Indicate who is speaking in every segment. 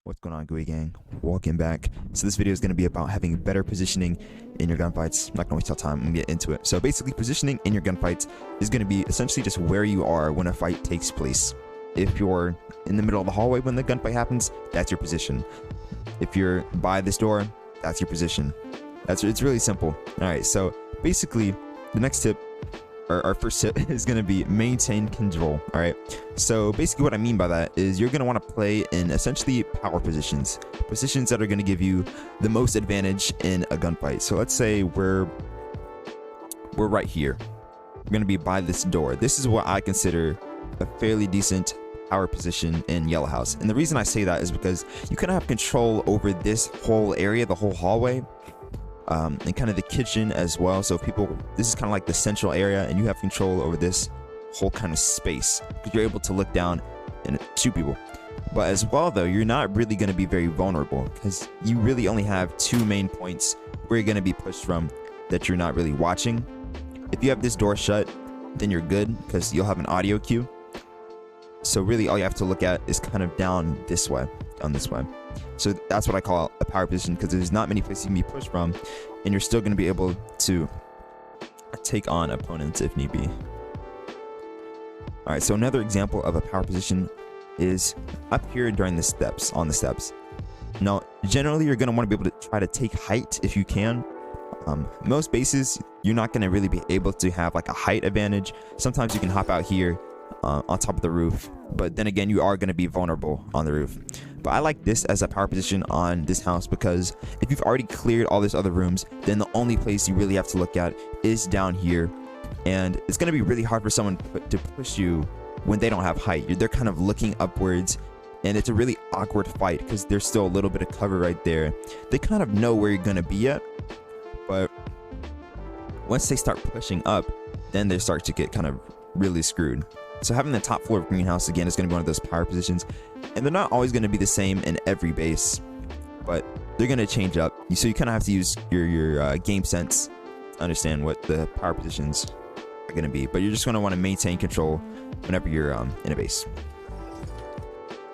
Speaker 1: What's going on, gooey gang? Welcome back. So this video is going to be about having better positioning in your gunfights. I'm not going to waste your time. I'm going to get into it. So basically, positioning in your gunfights is going to be essentially just where you are when a fight takes place. If you're in the middle of the hallway when the gunfight happens, that's your position. If you're by this door, that's your position. It's really simple. All right, so basically, the next tip, our first tip, is going to be maintain control. All right, so basically what I mean by that is you're going to want to play in essentially power positions that are going to give you the most advantage in a gunfight. So let's say we're right here. We're going to be by this door. This is what I consider a fairly decent power position in Yellow House, and the reason I say that is because you kind of have control over this whole area, the whole hallway, and kind of the kitchen as well. So this is kind of like the central area, and you have control over this whole kind of space because you're able to look down and shoot people. But as well, though, you're not really going to be very vulnerable because you really only have two main points where you're going to be pushed from that you're not really watching. If you have this door shut, then you're good because you'll have an audio cue. So really all you have to look at is kind of down this way. So that's what I call a power position, because there's not many places you can be pushed from, and you're still going to be able to take on opponents if need be. Alright, so another example of a power position is up here during the steps, on the steps. Now, generally you're going to want to be able to try to take height if you can. Most bases, you're not going to really be able to have like a height advantage. Sometimes you can hop out here on top of the roof, but then again, you are going to be vulnerable on the roof. But I like this as a power position on this house because if you've already cleared all these other rooms, then the only place you really have to look at is down here, and it's going to be really hard for someone to push you when they don't have height. They're kind of looking upwards, and it's a really awkward fight because there's still a little bit of cover right there. They kind of know where you're going to be at, but once they start pushing up, then they start to get kind of really screwed. So having the top floor of greenhouse again is going to be one of those power positions, and they're not always going to be the same in every base, but they're going to change up. So you kind of have to use your game sense to understand what the power positions are going to be, but you're just going to want to maintain control whenever you're in a base.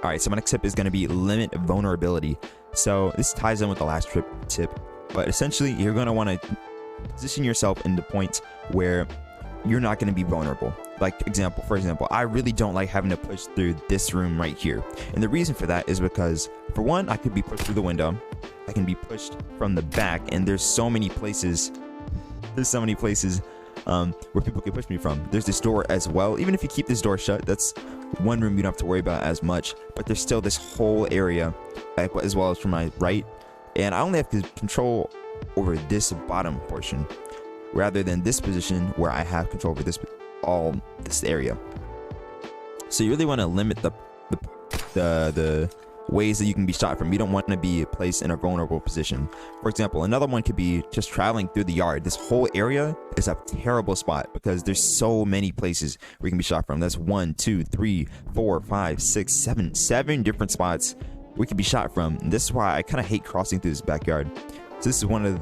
Speaker 1: All right, so my next tip is going to be limit vulnerability. So this ties in with the last tip, but essentially you're going to want to position yourself in the point where you're not going to be vulnerable. For example, I really don't like having to push through this room right here. And the reason for that is because, for one, I could be pushed through the window. I can be pushed from the back, and there's so many places where people can push me from. There's this door as well. Even if you keep this door shut, that's one room you don't have to worry about as much, but there's still this whole area, as well as from my right. And I only have control over this bottom portion, rather than this position where I have control over this area. So you really want to limit the ways that you can be shot from. You don't want to be placed in a vulnerable position. For example, another one could be just traveling through the yard. This whole area is a terrible spot because there's so many places where you can be shot from. That's 1, 2, 3, 4, 5, 6, 7 different spots we can be shot from. And this is why I kind of hate crossing through this backyard. So this is one of,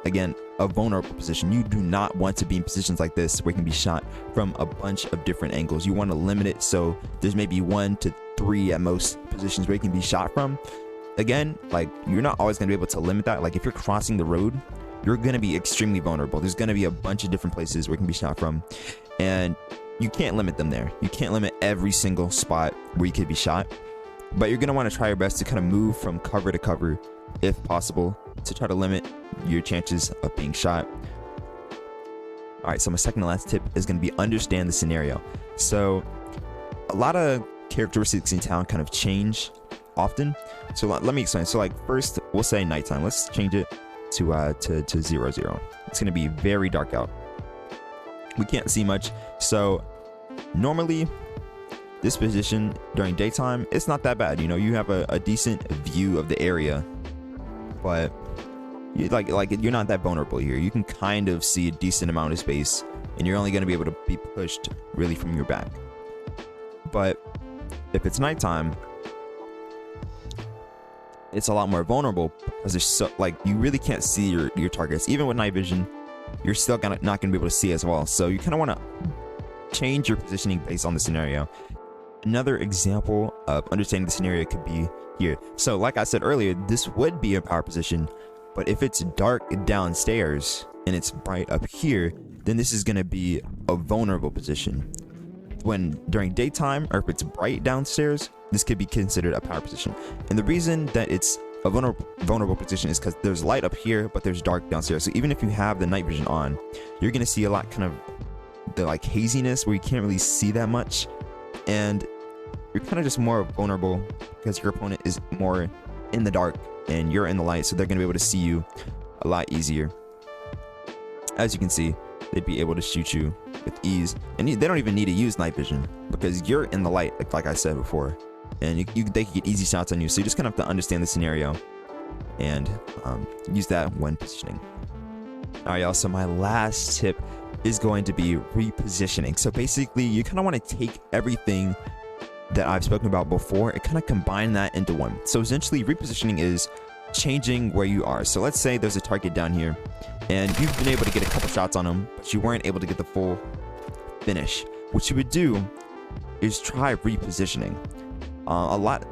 Speaker 1: again, a vulnerable position. You do not want to be in positions like this where you can be shot from a bunch of different angles. You want to limit it so there's maybe 1 to 3 at most positions where you can be shot from. Again, like, you're not always going to be able to limit that. Like, if you're crossing the road, you're going to be extremely vulnerable. There's going to be a bunch of different places where you can be shot from, and you can't limit them there. You can't limit every single spot where you could be shot, but you're going to want to try your best to kind of move from cover to cover if possible to try to limit your chances of being shot. All right, so my second to last tip is going to be understand the scenario. So a lot of characteristics in town kind of change often. So let me explain. So like, first we'll say nighttime. Let's change it to 0-0. It's going to be very dark out. We can't see much. So normally this position during daytime, it's not that bad. You know, you have a decent view of the area, but you're not that vulnerable here. You can kind of see a decent amount of space, and you're only going to be able to be pushed really from your back. But if it's nighttime, it's a lot more vulnerable because there's you really can't see your targets. Even with night vision, you're still not gonna be able to see as well. So you kind of want to change your positioning based on the scenario. another example of understanding the scenario could be here. So like I said earlier, this would be a power position, but if it's dark downstairs and it's bright up here, then this is going to be a vulnerable position. When during daytime, or if it's bright downstairs, this could be considered a power position. And the reason that it's a vulnerable position is because there's light up here, but there's dark downstairs. So even if you have the night vision on, you're going to see a lot kind of the like haziness where you can't really see that much, and you're kind of just more vulnerable because your opponent is more in the dark and you're in the light, so they're going to be able to see you a lot easier. As you can see, they'd be able to shoot you with ease, and they don't even need to use night vision because you're in the light, like I said before, and they can get easy shots on you. So you just kind of have to understand the scenario and use that when positioning. All right, y'all, so my last tip is going to be repositioning. So basically, you kind of want to take everything that I've spoken about before and kind of combine that into one. So essentially, repositioning is changing where you are. So let's say there's a target down here and you've been able to get a couple shots on them, but you weren't able to get the full finish. What you would do is try repositioning.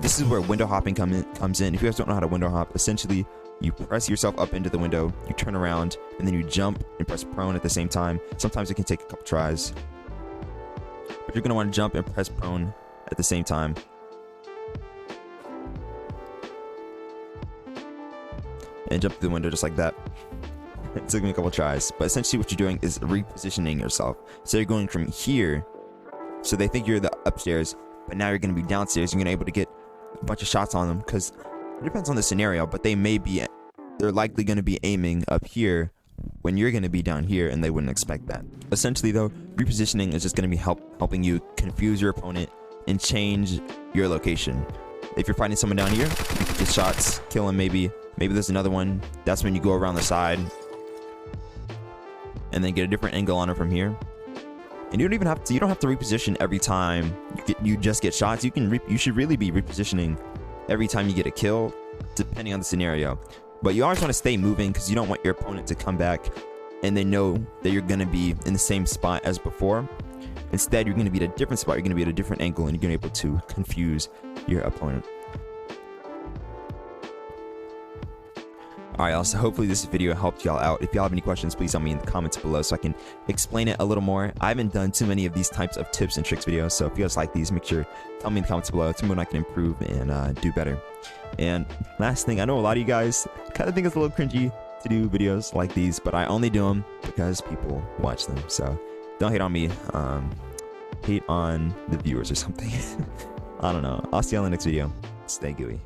Speaker 1: This is where window hopping comes in. If you guys don't know how to window hop, essentially you press yourself up into the window, you turn around, and then you jump and press prone at the same time. Sometimes it can take a couple tries, but you're gonna want to jump and press prone at the same time. And jump through the window just like that. It took me a couple tries, but essentially what you're doing is repositioning yourself. So you're going from here, so they think you're the upstairs, but now you're going to be downstairs. You're going to be able to get a bunch of shots on them, because it depends on the scenario, but they're likely going to be aiming up here when you're going to be down here, and they wouldn't expect that. Essentially though, repositioning is just going to be helping you confuse your opponent and change your location. If you're fighting someone down here, you can get shots, kill him maybe there's another one. That's when you go around the side and then get a different angle on it from here. And you don't have to reposition every time you just get shots. You should really be repositioning every time you get a kill, depending on the scenario. But you always want to stay moving, because you don't want your opponent to come back and they know that you're going to be in the same spot as before. Instead, you're going to be at a different spot, you're going to be at a different angle, and you're going to be able to confuse your opponent. Alright, y'all, so hopefully this video helped y'all out. If y'all have any questions, please tell me in the comments below so I can explain it a little more. I haven't done too many of these types of tips and tricks videos, so if you guys like these, make sure tell me in the comments below. Tell me when I can improve and do better. And last thing, I know a lot of you guys kind of think it's a little cringy to do videos like these, but I only do them because people watch them. So don't hate on me. Hate on the viewers or something. I don't know. I'll see you on the next video. Stay gooey.